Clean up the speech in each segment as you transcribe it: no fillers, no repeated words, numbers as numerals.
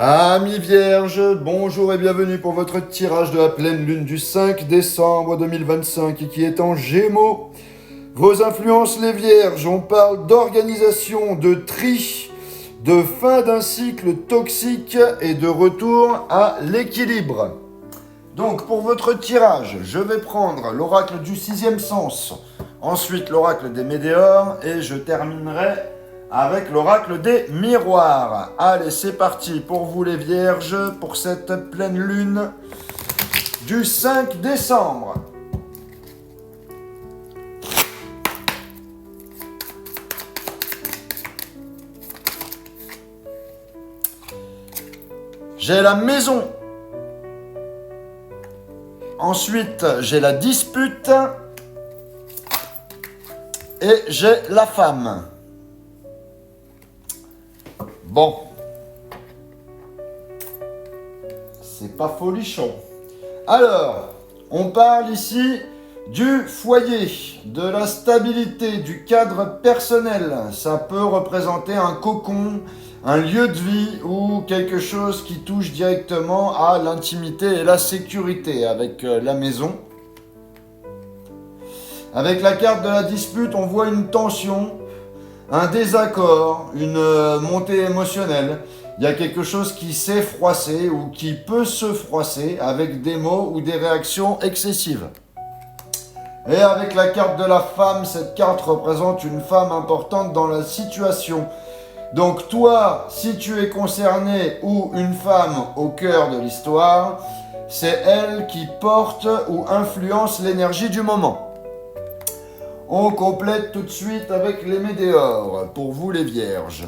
Amis vierges, bonjour et bienvenue pour votre tirage de la pleine lune du 5 décembre 2025 et qui est en Gémeaux. Vos influences les vierges, on parle d'organisation, de tri, de fin d'un cycle toxique et de retour à l'équilibre. Donc pour votre tirage, je vais prendre l'oracle du sixième sens, ensuite l'oracle des météores et je terminerai avec l'oracle des miroirs. Allez, c'est parti pour vous les vierges, pour cette pleine lune du 5 décembre. J'ai la maison. Ensuite, j'ai la dispute. Et j'ai la femme. Bon, c'est pas folichon. Alors, on parle ici du foyer, de la stabilité, du cadre personnel. Ça peut représenter un cocon, un lieu de vie ou quelque chose qui touche directement à l'intimité et la sécurité avec la maison. Avec la carte de la dispute, on voit une tension, un désaccord, une montée émotionnelle. Il y a quelque chose qui s'est froissé ou qui peut se froisser avec des mots ou des réactions excessives. Et avec la carte de la femme, cette carte représente une femme importante dans la situation. Donc toi, si tu es concerné ou une femme au cœur de l'histoire, c'est elle qui porte ou influence l'énergie du moment. On complète tout de suite avec les météores, pour vous les vierges.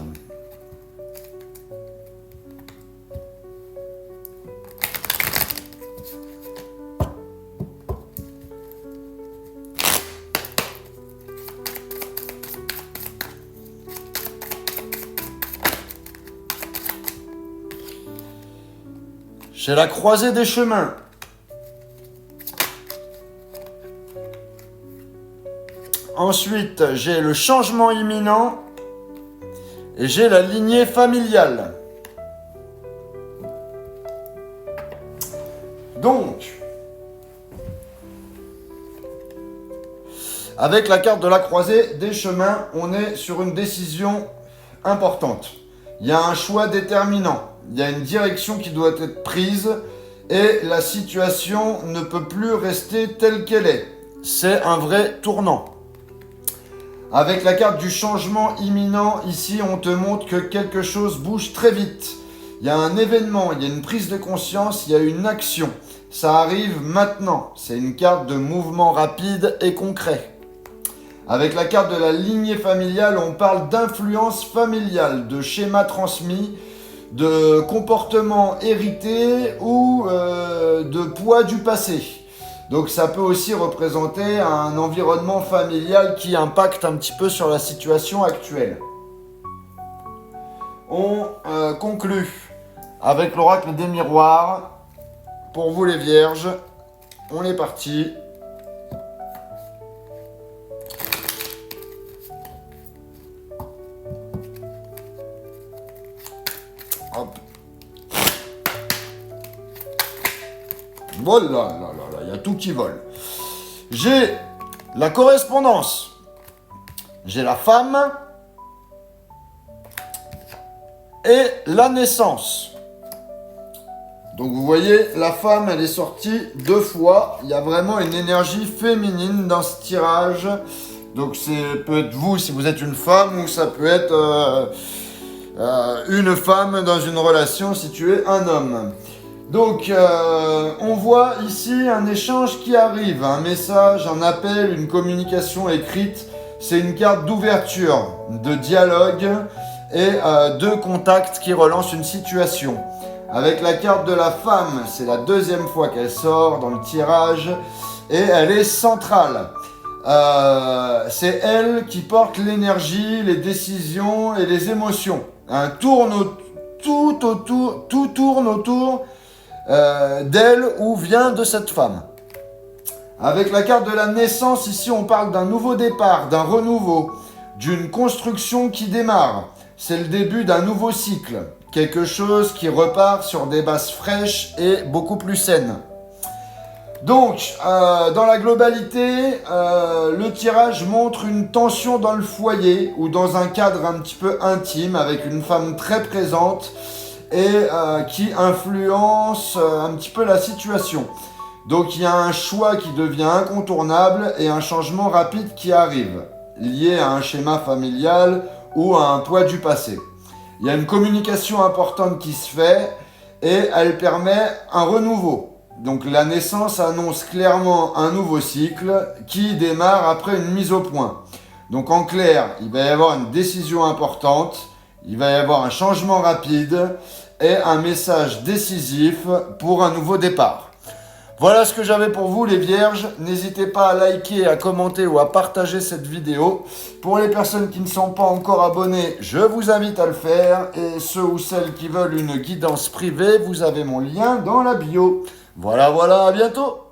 J'ai la croisée des chemins. Ensuite, j'ai le changement imminent et j'ai la lignée familiale. Donc, avec la carte de la croisée des chemins, on est sur une décision importante. Il y a un choix déterminant, il y a une direction qui doit être prise et la situation ne peut plus rester telle qu'elle est. C'est un vrai tournant. Avec la carte du changement imminent, ici on te montre que quelque chose bouge très vite. Il y a un événement, il y a une prise de conscience, il y a une action. Ça arrive maintenant. C'est une carte de mouvement rapide et concret. Avec la carte de la lignée familiale, on parle d'influence familiale, de schémas transmis, de comportements hérités ou de poids du passé. Donc ça peut aussi représenter un environnement familial qui impacte un petit peu sur la situation actuelle. On conclut avec l'oracle des miroirs. Pour vous les vierges, on est parti. Hop. Voilà, là, il y a tout qui vole. J'ai la correspondance. J'ai la femme. Et la naissance. Donc vous voyez, la femme, elle est sortie 2 fois. Il y a vraiment une énergie féminine dans ce tirage. Donc c'est peut être vous si vous êtes une femme ou ça peut être une femme dans une relation si tu es un homme. Donc, on voit ici un échange qui arrive, un message, un appel, une communication écrite. C'est une carte d'ouverture, de dialogue et de contact qui relance une situation. Avec la carte de la femme, c'est la 2e fois qu'elle sort dans le tirage et elle est centrale. C'est elle qui porte l'énergie, les décisions et les émotions. Tout tourne autour d'elle ou vient de cette femme. Avec la carte de la naissance, ici on parle d'un nouveau départ, d'un renouveau, d'une construction qui démarre. C'est le début d'un nouveau cycle quelque chose qui repart sur des bases fraîches et beaucoup plus saines. Donc, dans la globalité, le tirage montre une tension dans le foyer ou dans un cadre un petit peu intime avec une femme très présente et qui influence un petit peu la situation. Donc, il y a un choix qui devient incontournable et un changement rapide qui arrive, lié à un schéma familial ou à un poids du passé. Il y a une communication importante qui se fait et elle permet un renouveau. Donc la naissance annonce clairement un nouveau cycle qui démarre après une mise au point. Donc en clair, il va y avoir une décision importante, il va y avoir un changement rapide et un message décisif pour un nouveau départ. Voilà ce que j'avais pour vous les vierges. N'hésitez pas à liker, à commenter ou à partager cette vidéo. Pour les personnes qui ne sont pas encore abonnées, je vous invite à le faire. Et ceux ou celles qui veulent une guidance privée, vous avez mon lien dans la bio. Voilà, à bientôt!